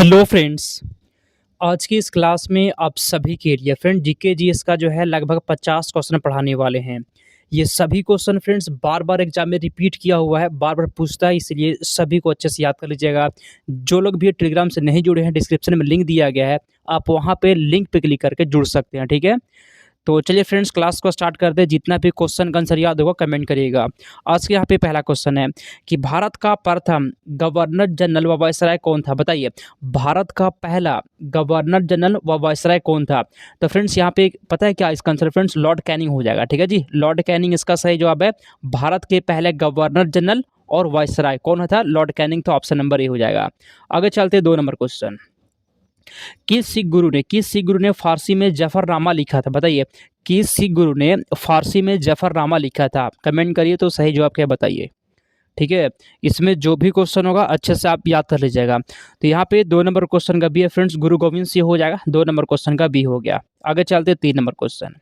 Hello friends. आज की इस क्लास में आप सभी के लिए फ्रेंड जीके जीएस का जो है लगभग 50 क्वेश्चन पढ़ाने वाले हैं। ये सभी क्वेश्चन फ्रेंड्स बार बार एग्जाम में रिपीट किया हुआ है, बार बार पूछता है, इसलिए सभी को अच्छे से याद कर लीजिएगा। जो लोग भी टेलीग्राम से नहीं जुड़े हैं, डिस्क्रिप्शन में लिंक दिया गया है, आप वहाँ पे लिंक पे क्लिक करके जुड़ सकते हैं। ठीक है, तो चलिए फ्रेंड्स क्लास को स्टार्ट करते हैं। जितना भी क्वेश्चन का आंसर याद होगा कमेंट करिएगा। आज के यहाँ पे पहला क्वेश्चन है कि भारत का प्रथम गवर्नर जनरल व वायसराय कौन था? बताइए, भारत का पहला गवर्नर जनरल व वायसराय कौन था? तो फ्रेंड्स यहाँ पे पता है क्या इसका आंसर? फ्रेंड्स लॉर्ड कैनिंग हो जाएगा। ठीक है जी, लॉर्ड कैनिंग इसका सही जवाब है। भारत के पहले गवर्नर जनरल और वायसराय कौन था? Lord Canning. तो ऑप्शन नंबर ए हो जाएगा। आगे चलते 2 नंबर क्वेश्चन। किस सिख गुरु ने फारसी में जफरनामा लिखा था? बताइए, किस सिख गुरु ने फारसी में जफरनामा लिखा था? कमेंट करिए तो सही जवाब क्या है बताइए। ठीक है, इसमें जो भी क्वेश्चन होगा अच्छे से आप याद कर लीजिएगा। तो यहाँ पे 2 नंबर क्वेश्चन का बी है फ्रेंड्स, गुरु गोविंद सिंह हो जाएगा। 2 नंबर क्वेश्चन का बी हो गया। आगे चलते 3 नंबर क्वेश्चन।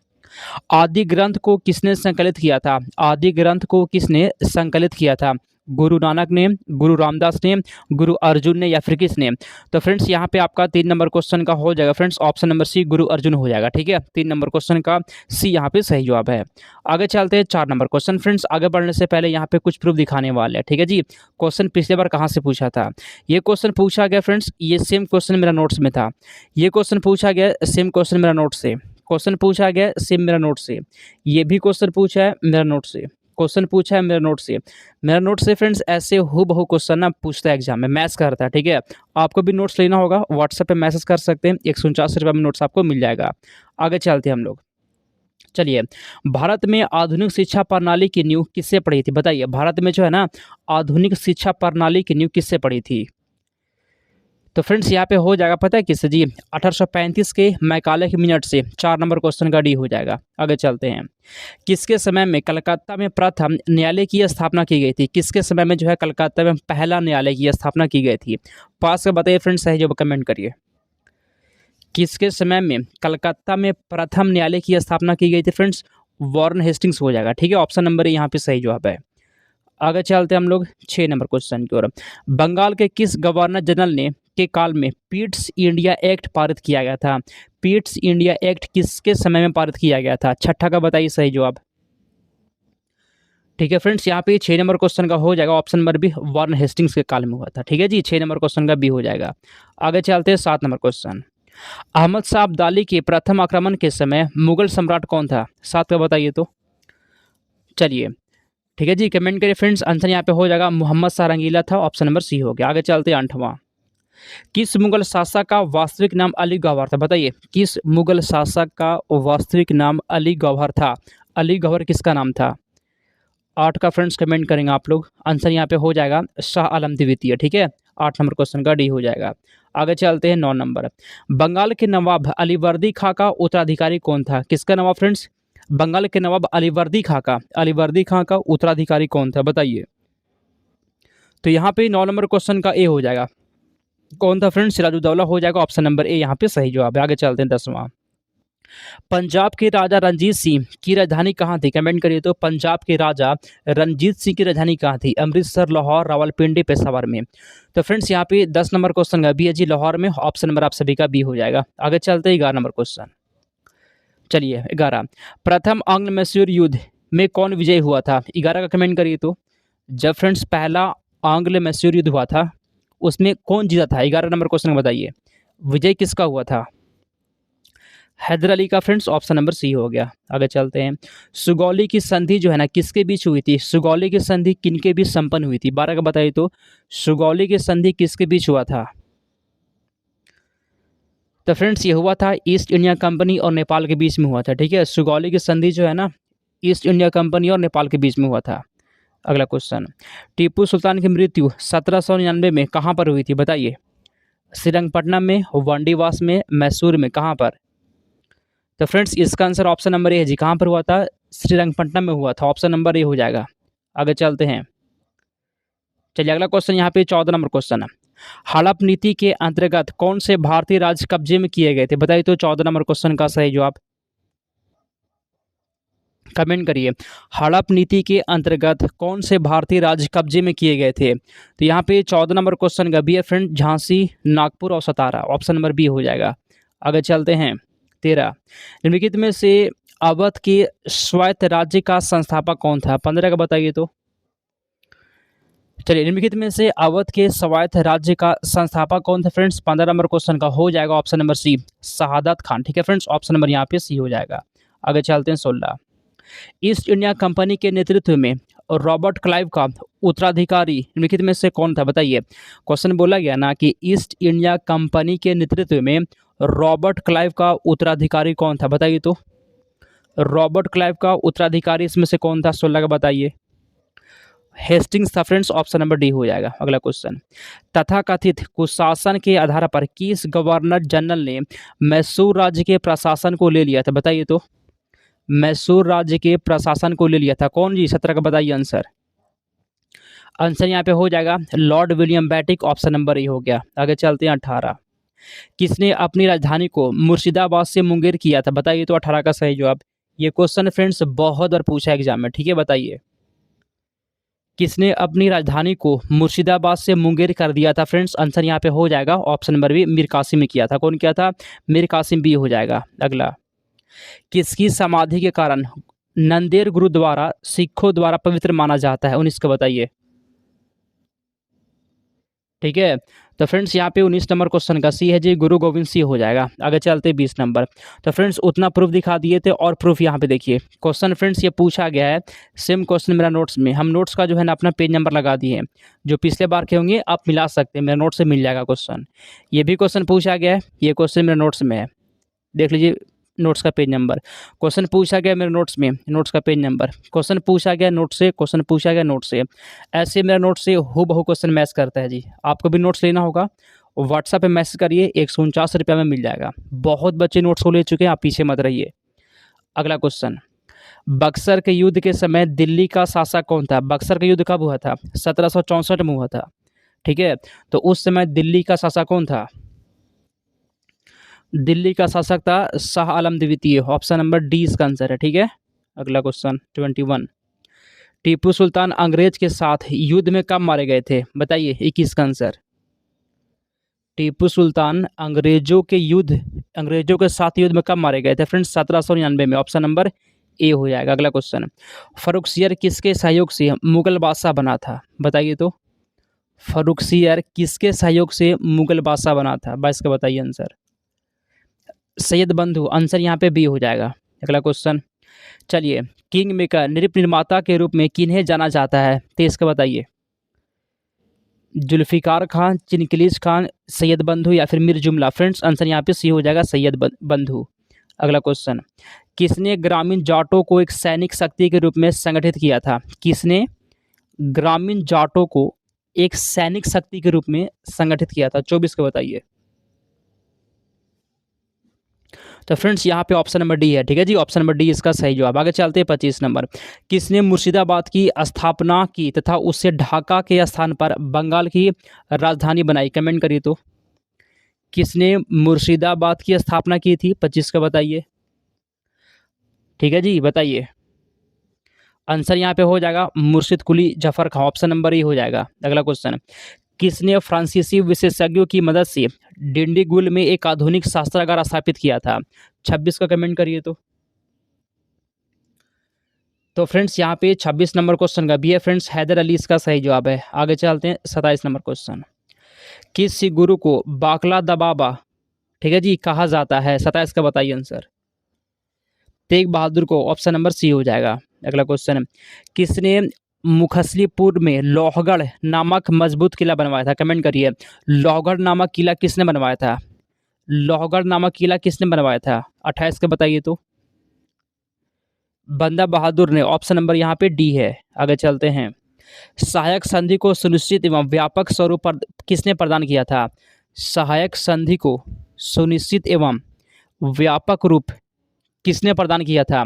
आदि ग्रंथ को किसने संकलित किया था? आदि ग्रंथ को किसने संकलित किया था? गुरु नानक ने, गुरु रामदास ने, गुरु अर्जुन ने या फिर किसने? तो फ्रेंड्स यहाँ पे आपका 3 नंबर क्वेश्चन का हो जाएगा फ्रेंड्स, ऑप्शन नंबर सी गुरु अर्जुन हो जाएगा। ठीक है, 3 नंबर क्वेश्चन का सी यहाँ पे सही जवाब है। आगे चलते हैं 4 नंबर क्वेश्चन। फ्रेंड्स आगे बढ़ने से पहले यहाँ पे कुछ प्रूफ दिखाने वाले हैं। ठीक है जी, क्वेश्चन पिछले बार कहाँ से पूछा था? ये क्वेश्चन पूछा गया फ्रेंड्स, ये सेम क्वेश्चन मेरा नोट्स में था। ये क्वेश्चन पूछा गया सेम क्वेश्चन मेरा नोट से, क्वेश्चन पूछा गया सेम मेरा नोट से, ये भी क्वेश्चन पूछा है मेरा नोट से, क्वेश्चन पूछा है मेरा नोट से। मेरा नोट से फ्रेंड्स ऐसे हूबहू क्वेश्चन ना पूछता है एग्जाम में, मैथ्स का रहता है। ठीक है, आपको भी नोट्स लेना होगा, व्हाट्सएप पे मैसेज कर सकते हैं, 149 रुपये में नोट्स आपको मिल जाएगा। आगे चलते हैं हम लोग। चलिए, भारत में आधुनिक शिक्षा प्रणाली की नींव किससे पड़ी थी? बताइए, भारत में जो है ना आधुनिक शिक्षा प्रणाली की नींव किससे पड़ी थी? तो फ्रेंड्स यहाँ पे हो जाएगा पता है किससे जी? 1835 के मैकाले के मिनट से। 4 नंबर क्वेश्चन का डी हो जाएगा। आगे चलते हैं। किसके समय में कलकत्ता में प्रथम न्यायालय की स्थापना की गई थी? किसके समय में जो है कलकत्ता में पहला न्यायालय की स्थापना की गई थी? पास का बताइए फ्रेंड्स, सही जवाब कमेंट करिए। किसके समय में कलकत्ता में प्रथम न्यायालय की स्थापना की गई थी? फ्रेंड्स वॉरेन हेस्टिंग्स हो जाएगा। ठीक है, ऑप्शन नंबर यहाँ पे सही जवाब है। आगे चलते हैं हम लोग 6 नंबर क्वेश्चन की ओर। बंगाल के किस गवर्नर जनरल ने के काल में पिट्स इंडिया एक्ट पारित किया गया था? पिट्स इंडिया एक्ट किसके समय में पारित किया गया था? छठा का बताइए सही जवाब। ठीक है फ्रेंड्स, यहाँ पे 6 नंबर क्वेश्चन का हो जाएगा, option number B Warren Hastings के काल में हुआ था। ठीक है जी, 6 नंबर क्वेश्चन का बी हो जाएगा। आगे चलते हैं 7 नंबर क्वेश्चन। अहमद शाह अब्दाली के प्रथम आक्रमण के समय मुगल सम्राट कौन था? 7 का बताइए तो। चलिए ठीक है जी, कमेंट करिए फ्रेंड्स। आंसर यहाँ पे हो जाएगा मोहम्मद शाह रंगीला था, ऑप्शन नंबर सी हो गया। आगे चलते हैं 8वां। किस मुगल शासक का वास्तविक नाम अली गौहर था? बताइए, किस मुगल शासक का वास्तविक नाम अली गौहर था? अली गौहर किसका नाम था? 8 का फ्रेंड्स कमेंट करेंगे आप लोग। आंसर यहाँ पे हो जाएगा शाह आलम द्वितीय। ठीक है, 8 नंबर क्वेश्चन का डी हो जाएगा। आगे चलते हैं 9 नंबर। बंगाल के नवाब अलीवर्दी खां का उत्तराधिकारी कौन था? किसका नवाब फ्रेंड्स? बंगाल के नवाब अलीवर्दी खां का उत्तराधिकारी कौन था? बताइए। तो यहाँ पे 9 नंबर क्वेश्चन का ए हो जाएगा। कौन था फ्रेंड्स? सिराजुद्दौला हो जाएगा, ऑप्शन नंबर ए यहाँ पे सही जवाब है। आगे चलते हैं 10वां। पंजाब के राजा रंजीत सिंह की राजधानी कहाँ थी? कमेंट करिए तो। पंजाब के राजा रंजीत सिंह की राजधानी कहाँ थी? अमृतसर, लाहौर, रावलपिंडी, पेशावर में। तो फ्रेंड्स यहाँ पे 10 नंबर क्वेश्चन का बी है जी, लाहौर में। ऑप्शन नंबर आप सभी का बी हो जाएगा। आगे चलते हैं 11 नंबर क्वेश्चन। चलिए 11। प्रथम आंग्ल मैसूर युद्ध में कौन विजयी हुआ था? 11 का कमेंट करिए तो। जब फ्रेंड्स पहला आंग्ल मैसूर युद्ध हुआ था उसमें कौन जीता था? 11 नंबर क्वेश्चन बताइए, विजय किसका हुआ था? हैदर अली का फ्रेंड्स, ऑप्शन नंबर सी हो गया। आगे चलते हैं। सुगौली की संधि जो है ना किसके बीच हुई थी? सुगौली की संधि किनके बीच संपन्न हुई थी? 12 का बताइए तो। सुगौली की संधि किसके बीच हुआ था? तो फ्रेंड्स ये हुआ था ईस्ट इंडिया कंपनी और नेपाल के बीच में हुआ था। ठीक है, सुगौली की संधि जो है ना ईस्ट इंडिया कंपनी और नेपाल के बीच में हुआ था। अगला क्वेश्चन। टीपू सुल्तान की मृत्यु 1799 में कहाँ पर हुई थी? बताइए। श्रीरंगपट्टनम में, वांडीवास में, मैसूर में, कहाँ पर? तो फ्रेंड्स इसका आंसर ऑप्शन नंबर ए है जी। कहाँ पर हुआ था? श्रीरंगपट्टनम में हुआ था, ऑप्शन नंबर ए हो जाएगा। आगे चलते हैं। चलिए अगला क्वेश्चन यहाँ पे 14 नंबर क्वेश्चन है। हड़प नीति के अंतर्गत कौन से भारतीय राज्य कब्जे में किए गए थे? बताइए तो। 14 नंबर क्वेश्चन का सही जवाब। कमेंट करिए। हड़प नीति के अंतर्गत कौन से भारतीय राज्य कब्जे में किए गए थे? तो यहाँ पे 14 नंबर क्वेश्चन का बी है फ्रेंड, झांसी, नागपुर और सतारा। ऑप्शन नंबर बी हो जाएगा। आगे चलते हैं। 13, निम्नलिखित में से अवध के स्वायत्त राज्य का संस्थापक कौन था? 15 का बताइए तो। चलिए, निम्नलिखित में से अवध के स्वायत्त राज्य का संस्थापक कौन था फ्रेंड्स? 15 नंबर क्वेश्चन का हो जाएगा ऑप्शन नंबर सी, शहादत खान। ठीक है फ्रेंड्स, ऑप्शन नंबर यहाँ पे सी हो जाएगा। आगे चलते हैं। 16, ईस्ट इंडिया कंपनी के नेतृत्व में रॉबर्ट क्लाइव का उत्तराधिकारी निम्नलिखित में से कौन था? बताइए। क्वेश्चन बोला गया ना कि ईस्ट इंडिया कंपनी के नेतृत्व में रॉबर्ट क्लाइव का उत्तराधिकारी कौन था? बताइए तो। रॉबर्ट क्लाइव का उत्तराधिकारी इसमें से कौन था? 16 का बताइए। हेस्टिंग्स था फ्रेंड्स, ऑप्शन नंबर डी हो जाएगा। अगला क्वेश्चन, तथाकथित कुशासन के आधार पर किस गवर्नर जनरल ने मैसूर राज्य के प्रशासन को ले लिया था? बताइए तो। मैसूर राज्य के प्रशासन को ले लिया था कौन जी? 17 का बताइए आंसर। आंसर यहाँ पे हो जाएगा Lord William Bentinck. Option number A हो गया। आगे चलते हैं। 18, किसने अपनी राजधानी को मुर्शिदाबाद से मुंगेर किया था? बताइए तो। 18 का सही जवाब। ये क्वेश्चन फ्रेंड्स बहुत बार पूछा एग्जाम में। ठीक है, बताइए किसने अपनी राजधानी को मुर्शिदाबाद से मुंगेर कर दिया था फ्रेंड्स? आंसर यहाँ पे हो जाएगा option number B, Mir Qasim ने किया था। कौन किया था? मीर कासिम, बी हो जाएगा। अगला, किसकी समाधि के कारण नंदेड़ गुरुद्वारा सिखों द्वारा पवित्र माना जाता है? 19 का बताइए। ठीक है, तो फ्रेंड्स यहाँ पे 19 नंबर क्वेश्चन का सी है जी, गुरु गोविंद सिंह हो जाएगा। आगे चलते 20 नंबर। तो फ्रेंड्स उतना प्रूफ दिखा दिए थे और प्रूफ यहाँ पे देखिए। क्वेश्चन फ्रेंड्स ये पूछा गया है, सेम क्वेश्चन मेरा नोट्स में, हम नोट्स का जो है ना अपना पेज नंबर लगा दिए हैं। जो पिछले बार के होंगे आप मिला सकते हैं, मेरे नोट से मिल जाएगा क्वेश्चन। ये भी क्वेश्चन पूछा गया है, ये क्वेश्चन मेरे नोट्स में है, देख लीजिए नोट्स का पेज नंबर। क्वेश्चन पूछा गया मेरे नोट्स में, नोट्स का पेज नंबर। क्वेश्चन पूछा गया नोट से, क्वेश्चन पूछा गया नोट से। ऐसे मेरा नोट से हूबहू क्वेश्चन मैच करता है जी। आपको भी नोट्स लेना होगा, व्हाट्सएप पे मैसेज करिए, 149 रुपये में मिल जाएगा। बहुत बच्चे नोट्स को ले चुके हैं, आप पीछे मत रहिए। अगला क्वेश्चन, बक्सर के युद्ध के समय दिल्ली का शासक कौन था? बक्सर का युद्ध कब हुआ था? 1764 में हुआ था। ठीक है, तो उस समय दिल्ली का शासक कौन था? दिल्ली का शासक था शाह आलम द्वितीय। ऑप्शन नंबर डी इसका आंसर है। ठीक है, अगला क्वेश्चन 21, टीपू सुल्तान अंग्रेज के साथ युद्ध में कब मारे गए थे? बताइए। 21 का आंसर। टीपू सुल्तान अंग्रेजों के साथ युद्ध में कब मारे गए थे फ्रेंड्स? 1799 में। ऑप्शन नंबर ए हो जाएगा। अगला क्वेश्चन, फर्रुखसियर किसके सहयोग से मुगल बादशाह बना था? बताइए तो। फर्रुखसियर किसके सहयोग से मुगल बादशाह बना था? 22 का बताइए आंसर। सैयद बंधु। आंसर यहाँ पे बी हो जाएगा। अगला क्वेश्चन, चलिए, किंग मेकर नृप निर्माता के रूप में किन्हें जाना जाता है? 23 का बताइए। जुल्फिकार खान, चिनकिलीज खान, सैयद बंधु या फिर मीर जुमला? फ्रेंड्स आंसर यहाँ पे सी हो जाएगा, सैयद बंधु। अगला क्वेश्चन, किसने ग्रामीण जाटों को एक सैनिक शक्ति के रूप में संगठित किया था? किसने ग्रामीण जाटों को एक सैनिक शक्ति के रूप में संगठित किया था? 24 का बताइए। तो फ्रेंड्स यहाँ पे ऑप्शन नंबर डी है। ठीक है जी, ऑप्शन नंबर डी इसका सही जवाब। आगे चलते हैं 25 नंबर, किसने मुर्शिदाबाद की स्थापना की तथा उससे ढाका के स्थान पर बंगाल की राजधानी बनाई? कमेंट करिए तो। किसने मुर्शिदाबाद की स्थापना की थी? 25 का बताइए। ठीक है जी, बताइए। आंसर यहाँ पे हो जाएगा मुर्शिद कुली जफर खां। ऑप्शन नंबर ई हो जाएगा। अगला क्वेश्चन, किसने फ्रांसीसी विशेषज्ञों की मदद से डिंडीगुल में एक आधुनिक शस्त्रागार स्थापित किया था? 26 का कमेंट करिए तो फ्रेंड्स यहाँ पे 26 नंबर क्वेश्चन का बी है फ्रेंड्स, हैदर अली इसका सही जवाब है। आगे चलते हैं 27 नंबर क्वेश्चन, किस सिख गुरु को बाकला द बाबा, ठीक है जी, कहा जाता है? 27 का बताइए आंसर। तेग बहादुर को। ऑप्शन नंबर सी हो जाएगा। अगला क्वेश्चन, किसने मुखसलीपुर में लोहगढ़ नामक मजबूत किला बनवाया था? कमेंट करिए। लोहगढ़ नामक किला किसने बनवाया था? लोहगढ़ नामक किला किसने बनवाया था? 28 का बताइए तो। बंदा बहादुर ने। ऑप्शन नंबर यहाँ पे डी है। आगे चलते हैं, सहायक संधि को सुनिश्चित एवं व्यापक स्वरूप पर किसने प्रदान किया था? सहायक संधि को सुनिश्चित एवं व्यापक रूप किसने प्रदान किया था?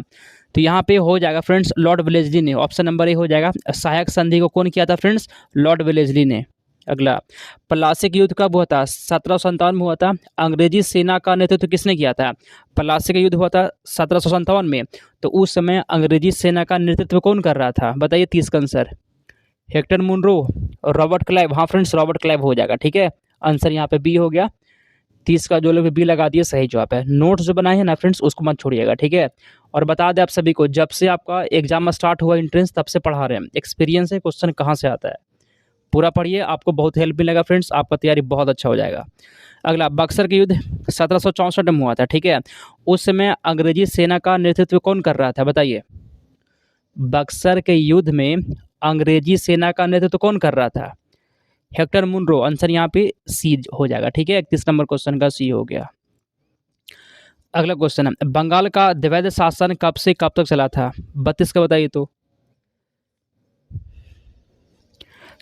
तो यहाँ पे हो जाएगा फ्रेंड्स लॉर्ड वेलेस्ली ने। ऑप्शन नंबर ए हो जाएगा। सहायक संधि को कौन किया था फ्रेंड्स? लॉर्ड वेलेस्ली ने। अगला, प्लासी युद्ध कब हुआ था? 1757 में हुआ था। अंग्रेजी सेना का नेतृत्व किसने किया था? प्लासी युद्ध हुआ था 1757 में, तो उस समय अंग्रेजी सेना का नेतृत्व कौन कर रहा था? बताइए 30 का answer. Hector Munro, Robert Clive. हाँ फ्रेंड्स, रॉबर्ट क्लाइव हो जाएगा। ठीक है, आंसर यहाँ पे बी हो गया। 30 का जो लोग बी लगा दिए सही जवाब है। नोट्स जो बनाए हैं ना फ्रेंड्स, उसको मत छोड़िएगा। ठीक है, और बता दें आप सभी को, जब से आपका एग्जाम स्टार्ट हुआ एंट्रेंस, तब से पढ़ा रहे हैं। एक्सपीरियंस है, क्वेश्चन कहाँ से आता है, पूरा पढ़िए, आपको बहुत हेल्प मिलेगा फ्रेंड्स, आपका तैयारी बहुत अच्छा हो जाएगा। अगला, बक्सर का युद्ध 1764 में हुआ था। ठीक है, उस समय अंग्रेजी सेना का नेतृत्व कौन कर रहा था? बताइए, बक्सर के युद्ध में अंग्रेजी सेना का नेतृत्व कौन कर रहा था? Hector Munro. आंसर यहाँ पे सी हो जाएगा। ठीक है, 31 नंबर क्वेश्चन का सी हो गया। अगला क्वेश्चन है, बंगाल का द्वैध शासन कब से कब तक चला था? 32 का बताइए तो।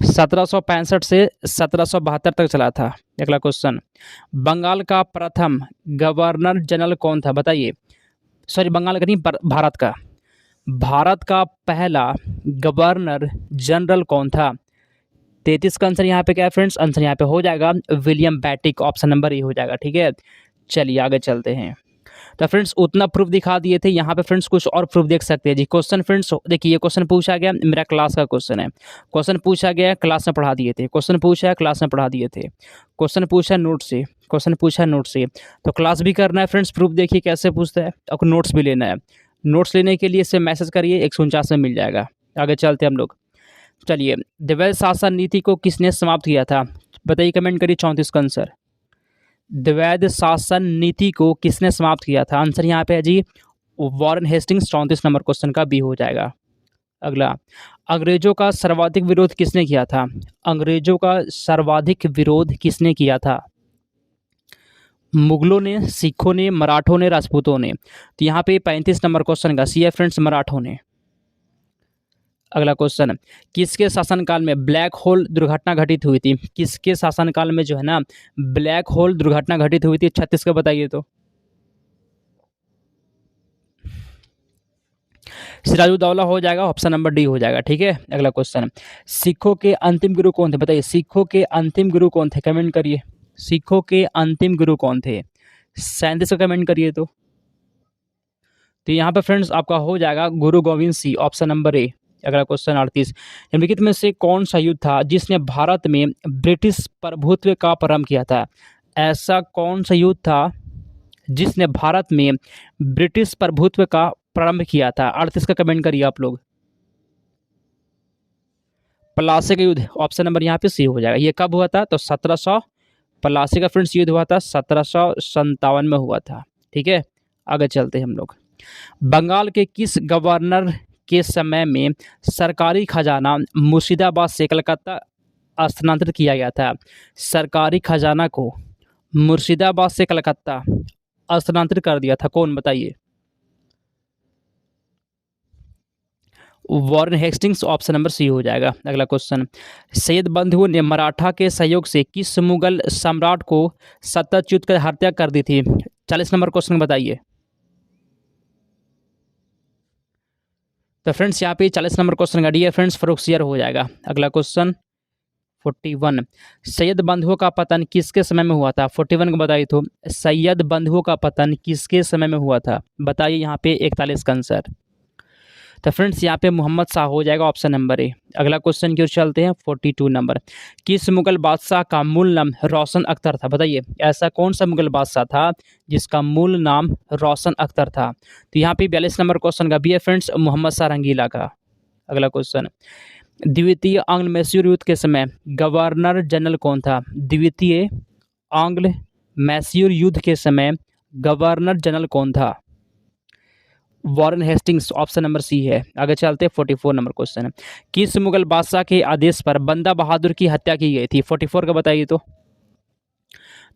1765 से 1772 तक चला था। अगला क्वेश्चन, बंगाल का प्रथम गवर्नर जनरल कौन था? बताइए। सॉरी, बंगाल का नहीं, भारत का। भारत का पहला गवर्नर जनरल कौन था? 33 का आंसर यहाँ पे क्या है फ्रेंड्स? आंसर यहाँ पे हो जाएगा William Bentinck. Option number A हो जाएगा। ठीक है, चलिए आगे चलते हैं। तो फ्रेंड्स उतना प्रूफ दिखा दिए थे, यहाँ पे फ्रेंड्स कुछ और प्रूफ देख सकते हैं जी। क्वेश्चन फ्रेंड्स देखिए, ये क्वेश्चन पूछा गया, मेरा क्लास का क्वेश्चन है। क्वेश्चन पूछा गया, क्लास में पढ़ा दिए थे। क्वेश्चन पूछा है, क्लास में पढ़ा दिए थे। क्वेश्चन पूछा नोट से, क्वेश्चन पूछा नोट से, तो क्लास भी करना है फ्रेंड्स। प्रूफ देखिए कैसे पूछता है, और नोट्स भी लेना है। नोट्स लेने के लिए इससे मैसेज करिए, 149 में मिल जाएगा। आगे चलते हैं हम लोग। चलिए, द्वैध शासन नीति को किसने समाप्त किया था? बताइए, कमेंट करिए 34 का आंसर। द्वैध शासन नीति को किसने समाप्त किया था? आंसर यहाँ पे है जी वॉरेन हेस्टिंग्स। 34 नंबर क्वेश्चन का बी हो जाएगा। अगला, अंग्रेजों का सर्वाधिक विरोध किसने किया था? अंग्रेजों का सर्वाधिक विरोध किसने किया था? मुगलों ने, सिखों ने, मराठों ने, राजपूतों ने? तो यहाँ पे 35 नंबर क्वेश्चन का सी है फ्रेंड्स, मराठों ने। अगला क्वेश्चन, किसके शासनकाल में ब्लैक होल दुर्घटना घटित हुई थी? किसके शासनकाल में जो है ना ब्लैक होल दुर्घटना घटित हुई थी? 36 का बताइए तो। सिराजुद्दौला हो जाएगा, ऑप्शन नंबर डी हो जाएगा। ठीक है, अगला क्वेश्चन, सिखों के अंतिम गुरु कौन थे? बताइए, सिखों के अंतिम गुरु कौन थे? कमेंट करिए, सिखों के अंतिम गुरु कौन थे? 37 का कमेंट करिए तो यहाँ पे फ्रेंड्स आपका हो जाएगा गुरु गोविंद सिंह। ऑप्शन नंबर ए। अगला क्वेश्चन 38, निम्नलिखित में से कौन सा युद्ध था जिसने भारत में ब्रिटिश प्रभुत्व का प्रारंभ किया था? ऐसा कौन सा युद्ध था जिसने भारत में ब्रिटिश प्रभुत्व का प्रारंभ किया था? 38 का कमेंट करिए आप लोग। प्लासी का युद्ध, ऑप्शन नंबर यहाँ पे सी हो जाएगा। ये कब हुआ था? तो 1700, प्लासी का फ्रेंड्स युद्ध हुआ था 1757 में हुआ था। ठीक है, आगे चलते हैं हम लोग। बंगाल के किस गवर्नर के समय में सरकारी खजाना मुर्शिदाबाद से कलकत्ता स्थानांतरित किया गया था? सरकारी खजाना को मुर्शिदाबाद से कलकत्ता स्थानांतरित कर दिया था कौन? बताइए। Warren Hastings. Option number C हो जाएगा। अगला क्वेश्चन, सैयद बंधुओं ने मराठा के सहयोग से किस मुगल सम्राट को सत्ताच्युत कर हत्या कर दी थी? 40 नंबर क्वेश्चन बताइए। तो फ्रेंड्स यहाँ पे 40 नंबर क्वेश्चन का डी है फ्रेंड्स, फर्रुखसियर हो जाएगा। अगला क्वेश्चन 41, सैयद बंधुओं का पतन किसके समय में हुआ था? 41 को बताइए तो। सैयद बंधुओं का पतन किसके समय में हुआ था? बताइए यहाँ पे 41 का आंसर। तो फ्रेंड्स यहाँ पे मोहम्मद शाह हो जाएगा, ऑप्शन नंबर ए। अगला क्वेश्चन की ओर चलते हैं। 42 नंबर, किस मुगल बादशाह का मूल नाम रोशन अख्तर था? बताइए, ऐसा कौन सा मुगल बादशाह था जिसका मूल नाम रोशन अख्तर था? तो यहाँ पे 42 नंबर क्वेश्चन का भी है फ्रेंड्स, मोहम्मद शाह रंगीला का। अगला क्वेश्चन, द्वितीय आंग्ल मैसूर युद्ध के समय गवर्नर जनरल कौन था? द्वितीय आंग्ल मैसूर युद्ध के समय गवर्नर जनरल कौन था? Warren Hastings. Option number C है। आगे चलते हैं। 44 नंबर क्वेश्चन है, किस मुगल बादशाह के आदेश पर बंदा बहादुर की हत्या की गई थी? 44 का बताइए तो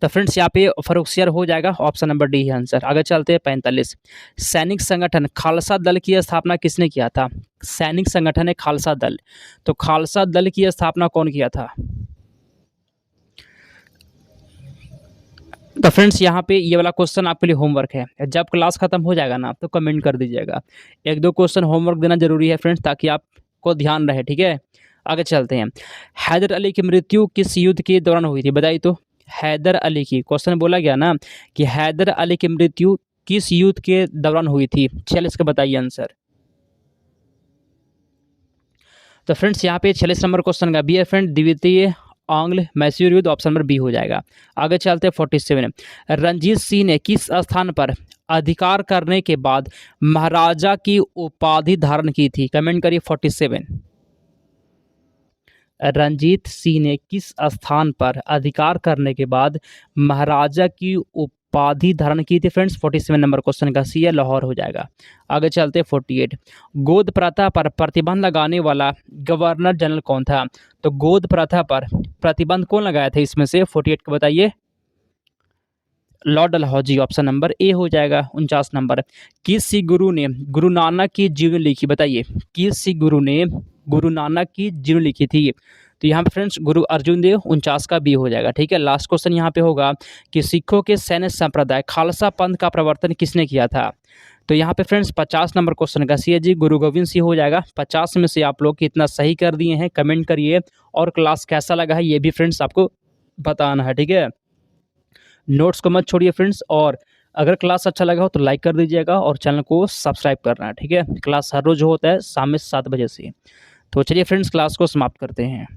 फ्रेंड्स यहाँ पे फर्रुखसियर हो जाएगा, ऑप्शन नंबर डी है आंसर। आगे चलते हैं। 45, सैनिक संगठन खालसा दल की स्थापना किसने किया था? सैनिक संगठन है खालसा दल, तो खालसा दल की स्थापना कौन किया था? तो फ्रेंड्स यहाँ पे ये वाला क्वेश्चन आपके लिए होमवर्क है, जब क्लास खत्म हो जाएगा ना तो कमेंट कर दीजिएगा। 1-2 क्वेश्चन होमवर्क देना जरूरी है फ्रेंड्स, ताकि आपको ध्यान रहे। ठीक है, आगे चलते हैं। हैदर अली की मृत्यु किस युद्ध के दौरान हुई थी, बताइए तो। हैदर अली की, क्वेश्चन बोला गया ना कि हैदर अली की मृत्यु किस युद्ध के दौरान हुई थी, चलिए इसका बताइए आंसर। तो फ्रेंड्स यहाँ पे 46 नंबर क्वेश्चन का बी है फ्रेंड, द्वितीय आंग्ल मैसूर युद्ध, ऑप्शन नंबर बी हो जाएगा। आगे चलते हैं 47। रणजीत सिंह ने किस स्थान पर अधिकार करने के बाद महाराजा की उपाधि धारण की थी, कमेंट करिए 47। रणजीत सिंह ने किस स्थान पर अधिकार करने के बाद महाराजा की उपाधि धारण की थी फ्रेंड्स, 47 नंबर क्वेश्चन का सी है, लाहौर हो जाएगा। आगे चलते 48। गोद प्रथा पर प्रतिबंध लगाने वाला गवर्नर जनरल कौन था, तो गोद प्रथा पर प्रतिबंध कौन लगाया था इसमें से, 48 को बताइए। Lord Dalhousie, option number A हो जाएगा। 49 नंबर। किस सिख गुरु ने गुरु नानक की जीवनी लिखी, बताइए किस सिख गुरु ने गुरु नानक की जीवनी लिखी थी, तो यहाँ पे फ्रेंड्स गुरु अर्जुन देव, 49 का बी हो जाएगा। ठीक है, लास्ट क्वेश्चन यहाँ पे होगा कि सिखों के सैन्य संप्रदाय खालसा पंथ का प्रवर्तन किसने किया था, तो यहाँ पे फ्रेंड्स 50 नंबर क्वेश्चन का सी है जी, गुरु गोविंद सिंह हो जाएगा। 50 में से आप लोग कितना सही कर दिए हैं कमेंट करिए, और क्लास कैसा लगा है ये भी फ्रेंड्स आपको बताना है। ठीक है, नोट्स को मत छोड़िए फ्रेंड्स, और अगर क्लास अच्छा लगा हो तो लाइक कर दीजिएगा और चैनल को सब्सक्राइब करना है। ठीक है, क्लास हर रोज होता है शाम में 7 बजे से। तो चलिए फ्रेंड्स क्लास को समाप्त करते हैं।